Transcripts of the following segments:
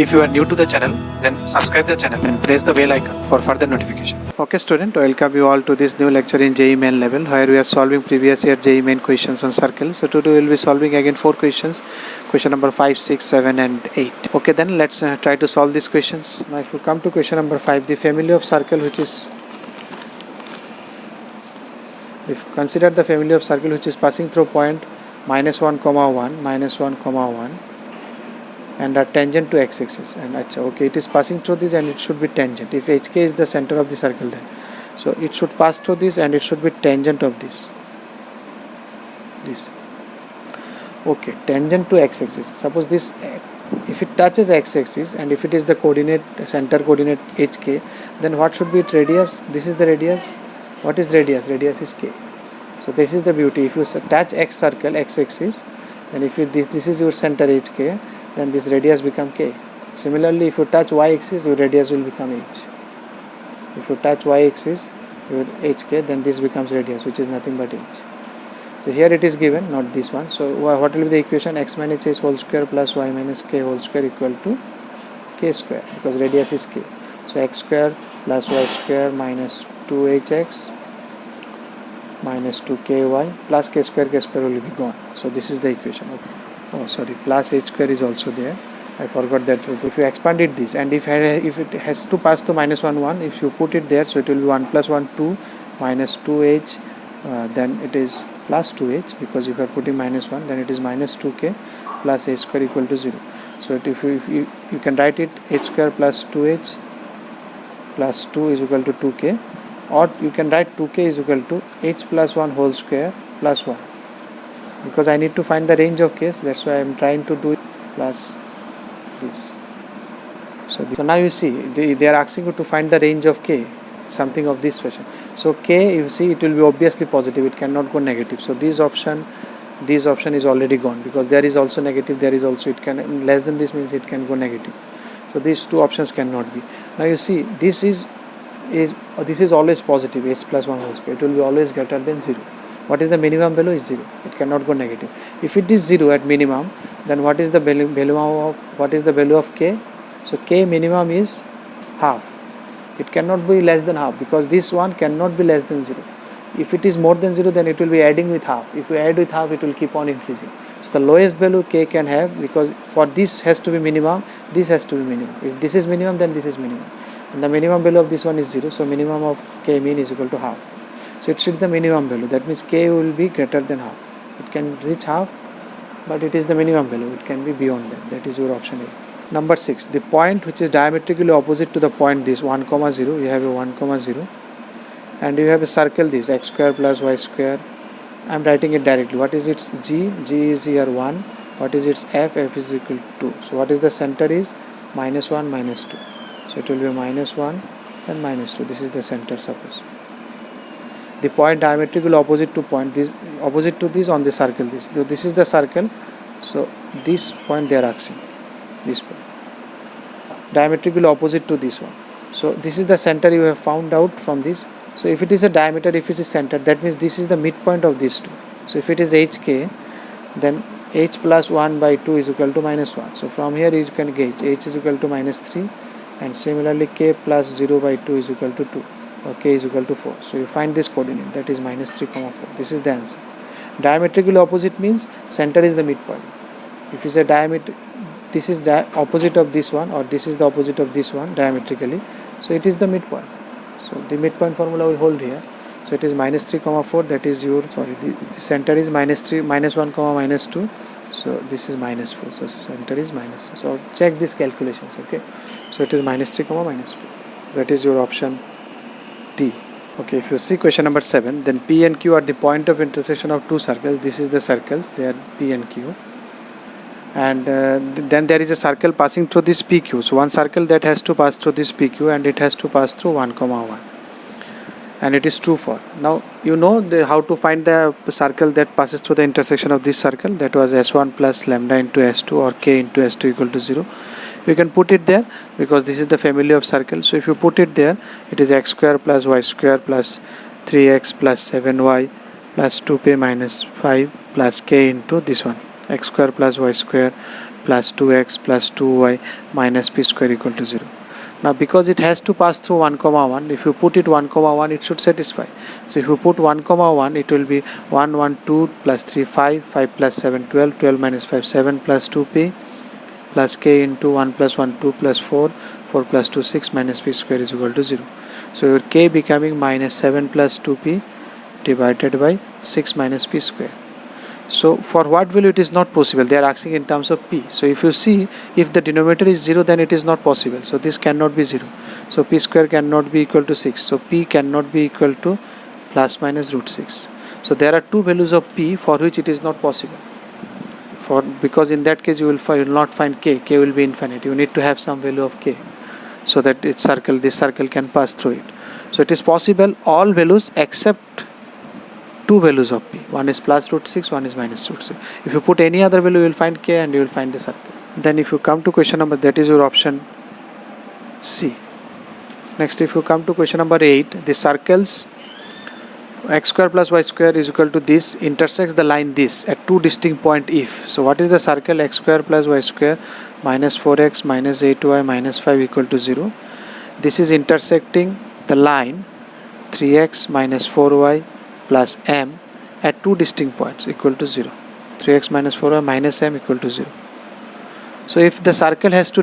If you are new to the channel, then subscribe the channel and press the bell icon for further notification. Okay student, welcome you all to this new lecture in JEE Main level, where we are solving previous year JEE Main questions on circle. So today we will be solving again 4 questions, question number 5, 6, 7 and 8. Okay, then let's try to solve these questions. Now if you come to question number 5, the family of circle which is, if consider the family of circle which is passing through point -1, 1, -1, 1 and are tangent to x-axis, and okay, it is passing through this and it should be tangent. If HK is the center of the circle, then so it should pass through this and it should be tangent of this. Okay, tangent to x-axis. Suppose this, if it touches x-axis and if it is the coordinate, center coordinate HK, then what should be its radius? This is the radius. What is radius? Radius is k. So this is the beauty. If you touch x circle, x-axis, then if this is your center HK, then this radius become k. Similarly, if you touch y-axis, your radius will become h. If you touch y-axis, your hk, then this becomes radius, which is nothing but h. So here it is given, not this one. So what will be the equation? X minus h whole square plus y minus k whole square equal to k square, because radius is k. So x square plus y square minus 2hx minus 2ky plus k square will be gone. So this is the equation. Okay. Oh sorry, plus h square is also there. I forgot that. If you expanded this and if it has to pass to -1, 1, if you put it there, so it will be 1 plus 1, 2 minus 2h, then it is plus 2h, because if you are putting -1, then it is minus 2k plus h square equal to 0. So if you can write it h square plus 2h plus 2 is equal to 2k, or you can write 2k is equal to h plus 1 whole square plus 1. Because I need to find the range of k's, that's why I am trying to do it plus this. So now you see they are asking you to find the range of k, something of this fashion. So k, you see, it will be obviously positive, it cannot go negative. So this option is already gone, because there is also negative, there is also, it can, less than this means it can go negative. So these two options cannot be. Now you see, this is always positive, h plus 1 whole square, it will be always greater than 0. What is the minimum value? Is 0. It cannot go negative. If it is 0 at minimum, then what is the value of k? So k minimum is half. It cannot be less than half, because this one cannot be less than 0. If it is more than 0, then it will be adding with half. If you add with half, it will keep on increasing. So the lowest value k can have, because for this has to be minimum, this has to be minimum. If this is minimum, then this is minimum. And the minimum value of this one is 0. So minimum of k mean is equal to half. So it should be the minimum value. That means k will be greater than half. It can reach half, but it is the minimum value. It can be beyond that. That is your option A. Number 6. The point which is diametrically opposite to the point this 1, 0. You have a 1, 0. And you have a circle this x square plus y square. I am writing it directly. What is its g? G is here 1. What is its f? F is equal to 2. So what is the center is? -1, -2. So it will be -1 and -2. This is the center, suppose. The point diametrically opposite to point this, opposite to this on the circle this is the circle. So this point they are asking, this point diametrically opposite to this one. So this is the center you have found out from this. So if it is a diameter, if it is center, that means this is the midpoint of these two. So if it is hk, then h plus 1 by 2 is equal to -1. So from here you can gauge h is equal to -3, and similarly k plus 0 by 2 is equal to 2. Or k is equal to 4. So you find this coordinate, that is -3, 4. This is the answer. Diametrically opposite means center is the midpoint. If you say diameter, this is the opposite of this one, or this is the opposite of this one diametrically, so it is the midpoint. So the midpoint formula will hold here. So it is -3, 4. That is your, sorry, the center is -3, -1, -2. So this is -4. So center is -4. So check these calculations. Okay. So it is -3, -4. That is your option D. Okay, if you see question number 7, then P and Q are the point of intersection of two circles. This is the circles, they are P and Q. And then there is a circle passing through this PQ. So one circle that has to pass through this PQ, and it has to pass through 1, 1. And it is true for. Now you know how to find the circle that passes through the intersection of this circle. That was S1 plus lambda into S2, or K into S2 equal to 0. You can put it there, because this is the family of circle. So if you put it there, it is x square plus y square plus 3x plus 7y plus 2p minus 5 plus k into this one, x square plus y square plus 2x plus 2y minus p square equal to 0. Now because it has to pass through 1 comma 1, if you put it 1 comma 1, it should satisfy. So if you put 1 comma 1, it will be 1 1 2 plus 3 5, 5 plus 7 12, 12 minus 5 7 plus 2p plus k into 1 plus 1 2 plus 4, 4 plus 2 6 minus p square is equal to 0. So your k becoming minus 7 plus 2p divided by 6 minus p square. So for what value it is not possible, they are asking in terms of p. So if you see, if the denominator is 0, then it is not possible. So this cannot be 0. So p square cannot be equal to 6. So p cannot be equal to plus minus root 6. So there are two values of p for which it is not possible. Because in that case you will not find k. K will be infinite. You need to have some value of k, so that this circle can pass through it. So it is possible all values except two values of p. One is plus root 6, one is minus root 6. If you put any other value, you will find k and you will find the circle. Then if you come to question number, that is your option C. Next, if you come to question number 8, the circles x square plus y square is equal to this intersects the line this at two distinct points if. So what is the circle x square plus y square minus 4x minus 8y minus 5 equal to 0? This is intersecting the line 3x minus 4y plus m at two distinct points equal to 0. 3x minus 4y minus m equal to 0. So if the circle has to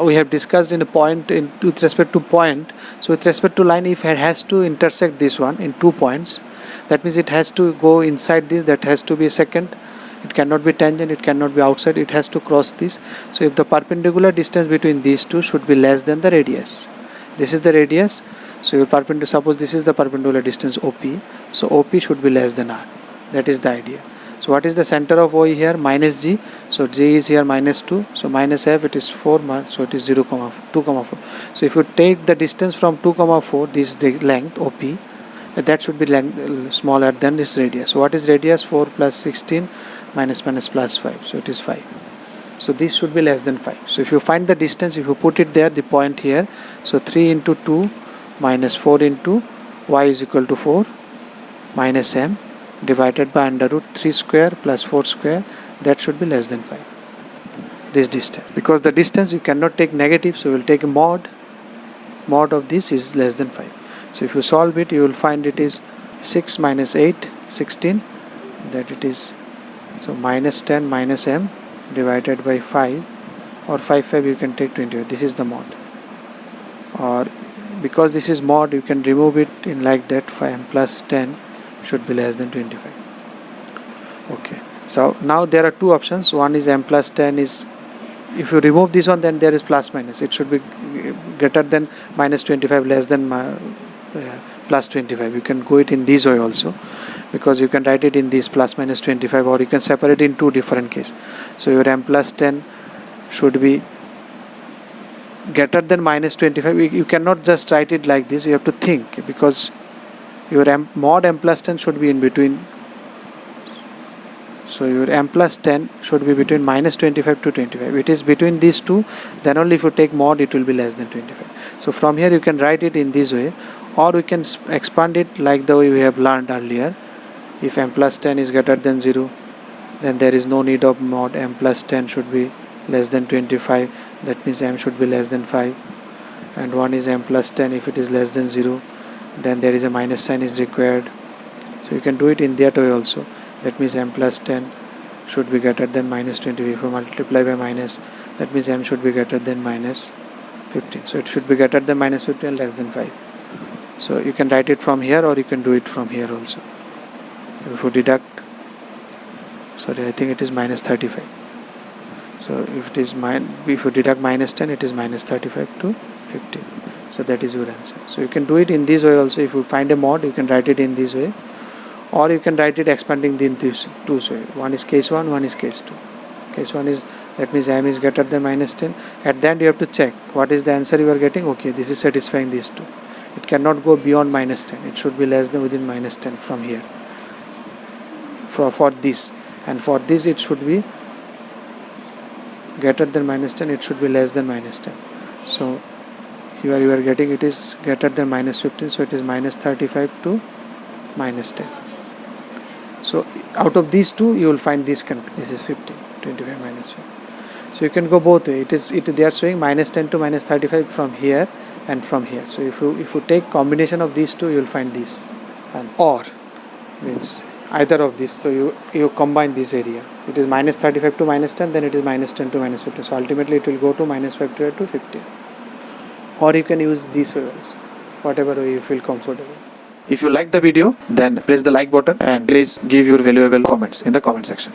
we have discussed in a point with respect to point. So with respect to line, if it has to intersect this one in 2 points, that means it has to go inside this, that has to be a secant. It cannot be tangent, it cannot be outside, it has to cross this. So if the perpendicular distance between these two should be less than the radius. This is the radius. So your perpendicular, suppose this is the perpendicular distance OP. So OP should be less than R. That is the idea. So what is the center of O here? Minus G. So G is here minus 2. So minus F, it is 4. So it is 0, 2, 4. So if you take the distance from 2, 4, this is the length OP. That should be length smaller than this radius. So what is radius? 4 plus 16 minus plus 5. So it is 5. So this should be less than 5. So if you find the distance, if you put it there, the point here. So 3 into 2 minus 4 into y is equal to 4 minus m divided by under root 3 square plus 4 square, that should be less than 5. This distance, because the distance you cannot take negative, so you will take a mod of this is less than 5. So if you solve it, you will find it is 6 minus 8 16, that it is, so minus 10 minus m divided by 5, or 5 you can take 20. This is the mod, or because this is mod, you can remove it in like that. 5m plus 10 should be less than 25. Okay, so now there are two options. One is m plus 10 is, if you remove this one, then there is plus minus. It should be greater than minus 25, less than plus 25. You can go it in this way also, because you can write it in this plus minus 25, or you can separate in two different cases. So your m plus 10 should be greater than minus 25. You cannot just write it like this. You have to think, because your mod m plus 10 should be in between. So your m plus 10 should be between minus 25 to 25. It is between these two, then only if you take mod it will be less than 25. So from here you can write it in this way, or we can expand it like the way we have learned earlier. If m plus 10 is greater than 0, then there is no need of mod. M plus 10 should be less than 25. That means m should be less than 5. And one is m plus 10. If it is less than 0, then there is a minus sign is required. So you can do it in that way also. That means m plus 10 should be greater than minus 20. If you multiply by minus, that means m should be greater than minus 15. So it should be greater than minus 15 and less than 5. So you can write it from here, or you can do it from here also. If you deduct, sorry, I think it is minus 35. So if it is if you deduct minus 10, it is minus 35 to 15. So that is your answer. So you can do it in this way also. If you find a mod, you can write it in this way, or you can write it expanding in these two ways. One is case 1, one is case 2. Case 1 is, that means m is greater than minus 10. At the end you have to check what is the answer you are getting. Okay, this is satisfying these two. It cannot go beyond minus 10. It should be less than within minus 10 from here. For this, and for this it should be greater than minus 10. It should be less than minus 10. So here you are getting it is greater than minus 15. So it is minus 35 to minus 10. So out of these two you will find this is 15, 25 minus 5. So you can go both way. They are showing minus 10 to minus 35 from here and from here. So if you take combination of these two, you will find this. And or means either of these. So you combine this area. It is minus 35 to minus 10, then it is minus 10 to minus 50. So ultimately it will go to minus 55 to 50. Or you can use these way also, whatever way you feel comfortable. If you like the video, then press the like button and please give your valuable comments in the comment section.